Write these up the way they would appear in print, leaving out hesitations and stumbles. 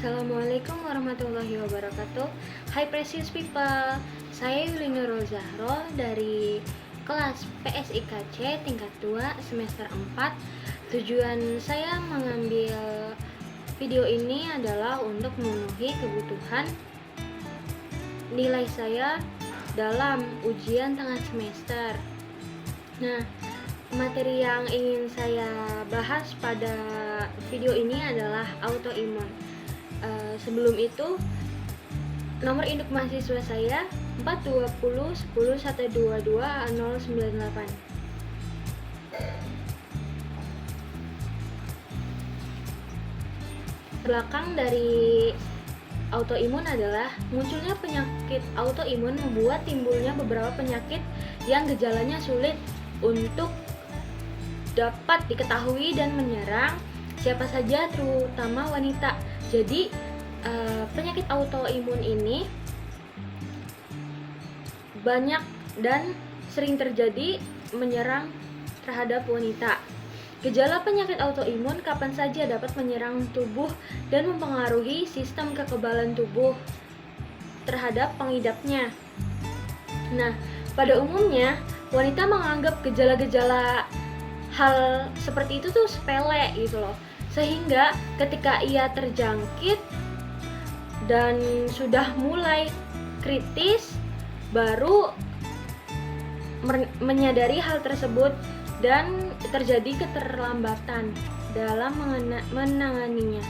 Assalamualaikum warahmatullahi wabarakatuh. Hai precious people, saya Yulina Rozahro dari kelas PSIKC tingkat 2 semester 4. Tujuan saya mengambil video ini adalah untuk memenuhi kebutuhan nilai saya dalam ujian tengah semester. Nah, materi yang ingin saya bahas pada video ini adalah autoimun. Sebelum itu, nomor induk mahasiswa saya 420 10 122 098. Belakang dari autoimun adalah munculnya penyakit autoimun membuat timbulnya beberapa penyakit yang gejalanya sulit untuk dapat diketahui dan menyerang siapa saja, terutama wanita. Jadi penyakit autoimun ini banyak dan sering terjadi menyerang terhadap wanita. Gejala penyakit autoimun kapan saja dapat menyerang tubuh dan mempengaruhi sistem kekebalan tubuh terhadap pengidapnya. Nah, pada umumnya wanita menganggap gejala-gejala hal seperti itu tuh sepele gitu loh. Sehingga ketika ia terjangkit dan sudah mulai kritis, baru menyadari hal tersebut dan terjadi keterlambatan dalam menanganinya.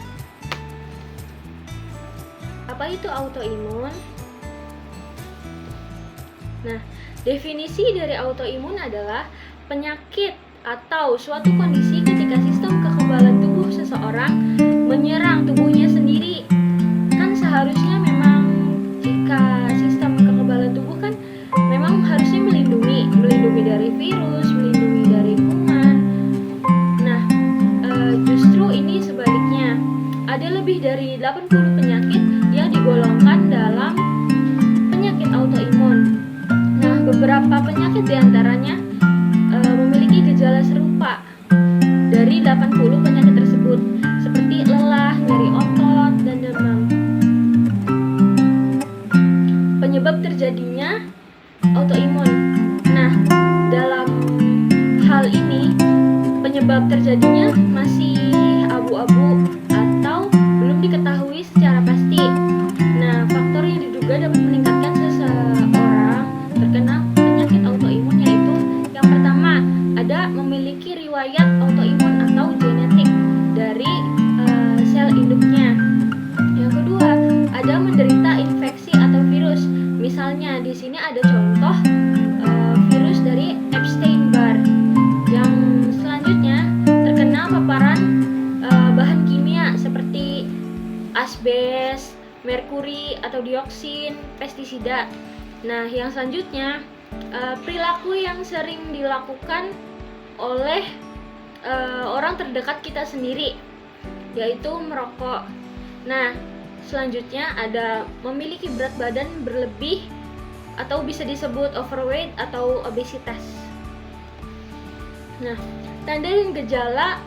Apa itu autoimun? Nah, definisi dari autoimun adalah penyakit atau suatu kondisi ketika sistem kekebalan tubuh seseorang menyerang tubuhnya sendiri. Kan seharusnya memang jika sistem kekebalan tubuh kan memang harusnya melindungi dari virus, melindungi dari kuman. Nah, justru ini sebaliknya. Ada lebih dari 80 penyakit yang digolongkan dalam penyakit autoimun. Nah, beberapa penyakit diantaranya memiliki gejala serupa dari 80 penyakit tersebut, seperti lelah, nyeri otot, dan demam. Penyebab terjadinya autoimun. Nah, dalam hal ini penyebab terjadinya masih abu-abu atau belum diketahui secara pasti. Nah, faktor yang diduga dapat meningkatkan seseorang terkena penyakit autoimun yaitu yang pertama, ada memiliki riwayat autoimun atau genetik dari sel induknya. Yang kedua, ada menderita infeksi atau virus. Misalnya di sini ada contoh virus dari Epstein-Barr. Yang selanjutnya terkena paparan bahan kimia seperti asbes, merkuri atau dioksin, pestisida. Nah, yang selanjutnya perilaku yang sering dilakukan oleh orang terdekat kita sendiri, yaitu merokok. Nah, selanjutnya ada memiliki berat badan berlebih atau bisa disebut overweight atau obesitas. Nah, tanda dan gejala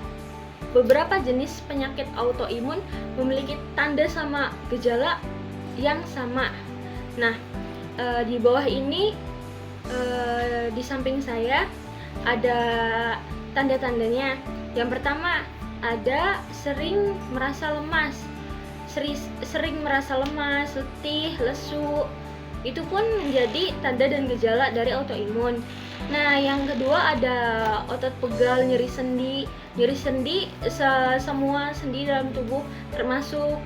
beberapa jenis penyakit autoimun memiliki tanda sama gejala yang sama. Nah, di bawah ini di samping saya ada tanda-tandanya. Yang pertama, ada sering merasa lemas, letih, lesu. Itu pun menjadi tanda dan gejala dari autoimun. Nah, yang kedua ada otot pegal, nyeri sendi semua sendi dalam tubuh, termasuk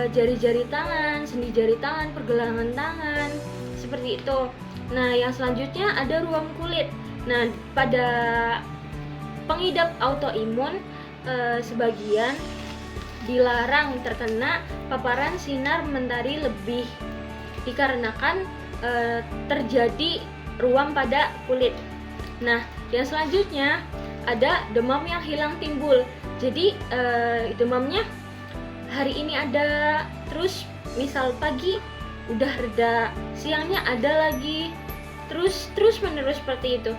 jari-jari tangan, sendi jari tangan, pergelangan tangan, seperti itu. Nah, yang selanjutnya ada ruam kulit. Nah, pada pengidap autoimun sebagian dilarang terkena paparan sinar mentari lebih dikarenakan terjadi ruam pada kulit. Nah, yang selanjutnya ada demam yang hilang timbul. Jadi demamnya hari ini ada, terus misal pagi udah reda, siangnya ada lagi, terus menerus seperti itu.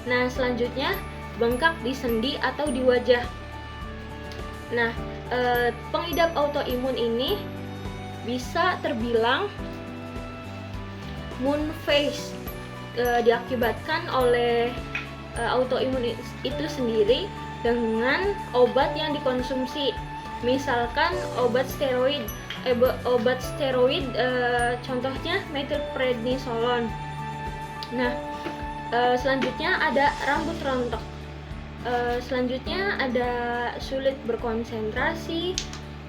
Nah, selanjutnya bengkak di sendi atau di wajah. Nah, pengidap autoimun ini bisa terbilang moon phase, diakibatkan oleh autoimun itu sendiri dengan obat yang dikonsumsi, misalkan obat steroid. Contohnya methylprednisolone. Nah, selanjutnya ada rambut rontok. Selanjutnya ada sulit berkonsentrasi,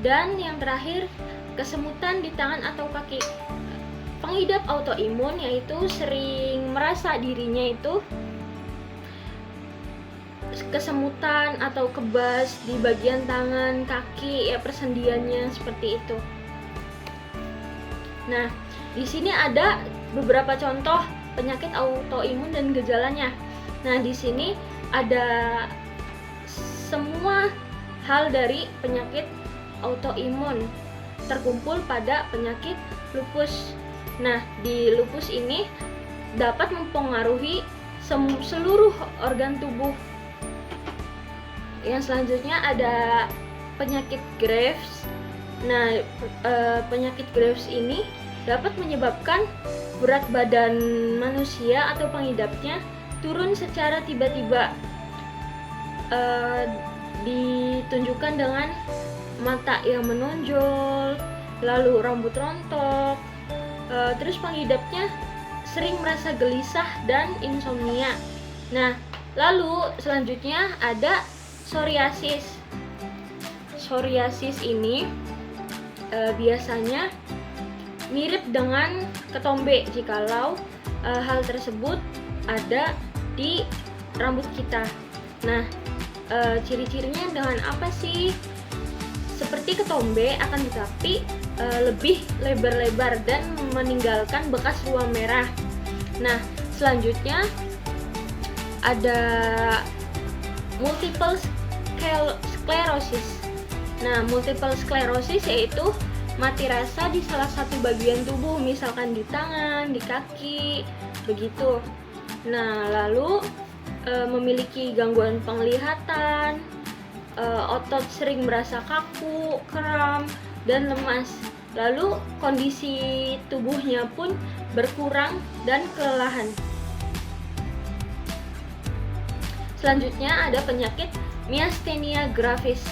dan yang terakhir kesemutan di tangan atau kaki. Pengidap autoimun yaitu sering merasa dirinya itu kesemutan atau kebas di bagian tangan, kaki, ya persendiannya seperti itu. Nah, di sini ada beberapa contoh penyakit autoimun dan gejalanya. Nah, di sini ada semua hal dari penyakit autoimun terkumpul pada penyakit lupus. Nah, di lupus ini dapat mempengaruhi seluruh organ tubuh. Yang selanjutnya ada penyakit Graves. Nah, penyakit Graves ini dapat menyebabkan berat badan manusia atau pengidapnya turun secara tiba-tiba. Ditunjukkan dengan mata yang menonjol, lalu rambut rontok, terus pengidapnya sering merasa gelisah dan insomnia. Nah, lalu selanjutnya ada psoriasis. Psoriasis ini biasanya mirip dengan ketombe jikalau hal tersebut ada di rambut kita. Nah, ciri-cirinya dengan apa sih? Seperti ketombe, akan tetapi lebih lebar-lebar dan meninggalkan bekas ruam merah. Nah, selanjutnya ada multiple sclerosis. Nah, multiple sclerosis yaitu mati rasa di salah satu bagian tubuh, misalkan di tangan, di kaki, begitu. Nah, lalu memiliki gangguan penglihatan, otot sering merasa kaku, kram, dan lemas. Lalu kondisi tubuhnya pun berkurang dan kelelahan. Selanjutnya ada penyakit myasthenia gravis.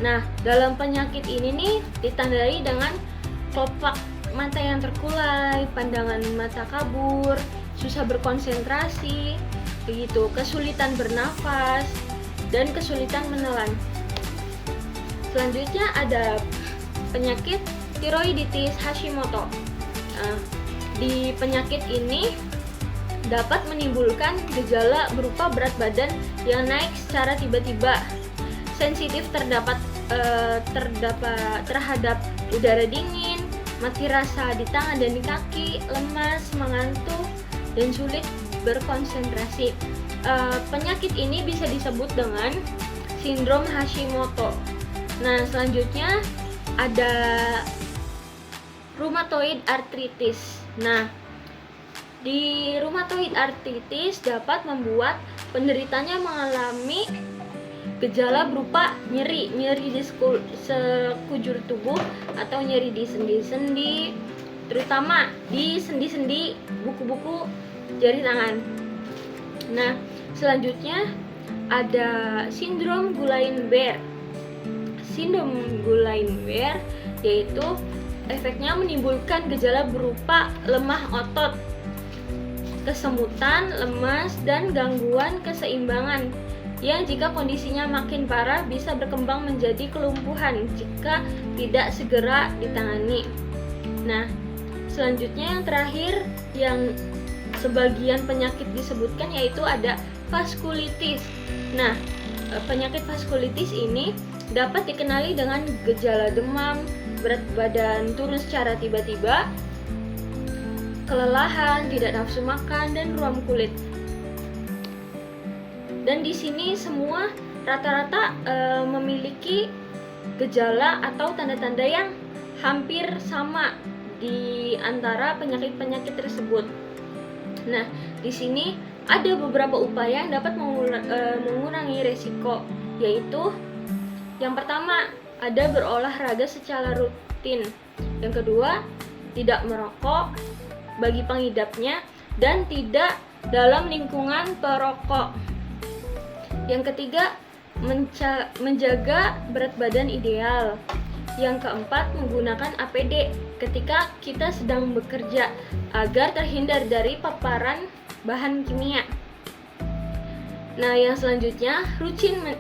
Nah, dalam penyakit ini nih ditandai dengan kelopak mata yang terkulai, pandangan mata kabur, susah berkonsentrasi, begitu, kesulitan bernafas, dan kesulitan menelan. Selanjutnya ada penyakit tiroiditis Hashimoto. Nah, di penyakit ini dapat menimbulkan gejala berupa berat badan yang naik secara tiba-tiba, sensitif terhadap udara dingin, mati rasa di tangan dan di kaki, lemas, mengantuk, dan sulit berkonsentrasi. Penyakit ini bisa disebut dengan sindrom Hashimoto. Nah, selanjutnya ada rheumatoid arthritis. Nah, di rheumatoid arthritis dapat membuat penderitanya mengalami gejala berupa nyeri di sekujur tubuh atau nyeri di sendi-sendi, terutama di sendi-sendi buku-buku jari tangan. Nah, selanjutnya ada sindrom Guillain-Barré. Sindrom Guillain-Barré yaitu efeknya menimbulkan gejala berupa lemah otot, kesemutan, lemas, dan gangguan keseimbangan yang jika kondisinya makin parah bisa berkembang menjadi kelumpuhan jika tidak segera ditangani. Nah, selanjutnya yang terakhir yang sebagian penyakit disebutkan yaitu ada vaskulitis. Nah, penyakit vaskulitis ini dapat dikenali dengan gejala demam, berat badan turun secara tiba-tiba, kelelahan, tidak nafsu makan, dan ruam kulit. Dan di sini semua rata-rata memiliki gejala atau tanda-tanda yang hampir sama di antara penyakit-penyakit tersebut. Nah, di sini ada beberapa upaya yang dapat mengurangi resiko, yaitu yang pertama, ada berolahraga secara rutin. Yang kedua, tidak merokok bagi pengidapnya dan tidak dalam lingkungan perokok. Yang ketiga, menjaga berat badan ideal. Yang keempat, menggunakan APD ketika kita sedang bekerja agar terhindar dari paparan bahan kimia. Nah, yang selanjutnya, rutin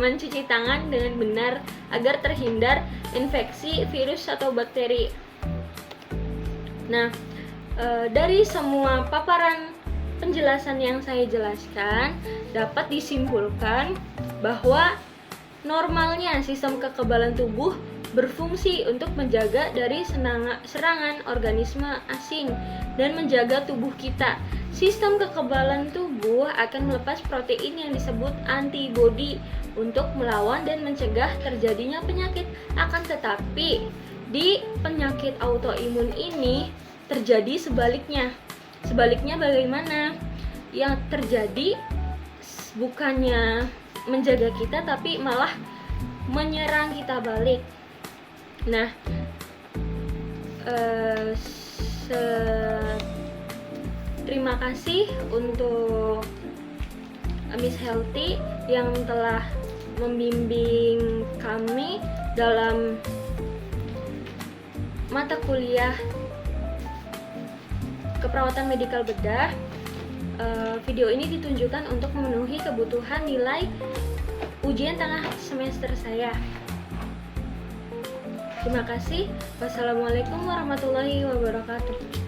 mencuci tangan dengan benar agar terhindar infeksi virus atau bakteri. Nah, dari semua paparan penjelasan yang saya jelaskan, dapat disimpulkan bahwa normalnya sistem kekebalan tubuh berfungsi untuk menjaga dari serangan organisme asing dan menjaga tubuh kita. Sistem kekebalan tubuh akan melepas protein yang disebut antibodi untuk melawan dan mencegah terjadinya penyakit. Akan tetapi, di penyakit autoimun ini terjadi sebaliknya. Sebaliknya bagaimana? Yang terjadi bukannya menjaga kita tapi malah menyerang kita balik. Nah, terima kasih untuk Miss Healthy yang telah membimbing kami dalam mata kuliah keperawatan medikal bedah. Video ini ditunjukkan untuk memenuhi kebutuhan nilai ujian tengah semester saya. Terima kasih. Wassalamualaikum warahmatullahi wabarakatuh.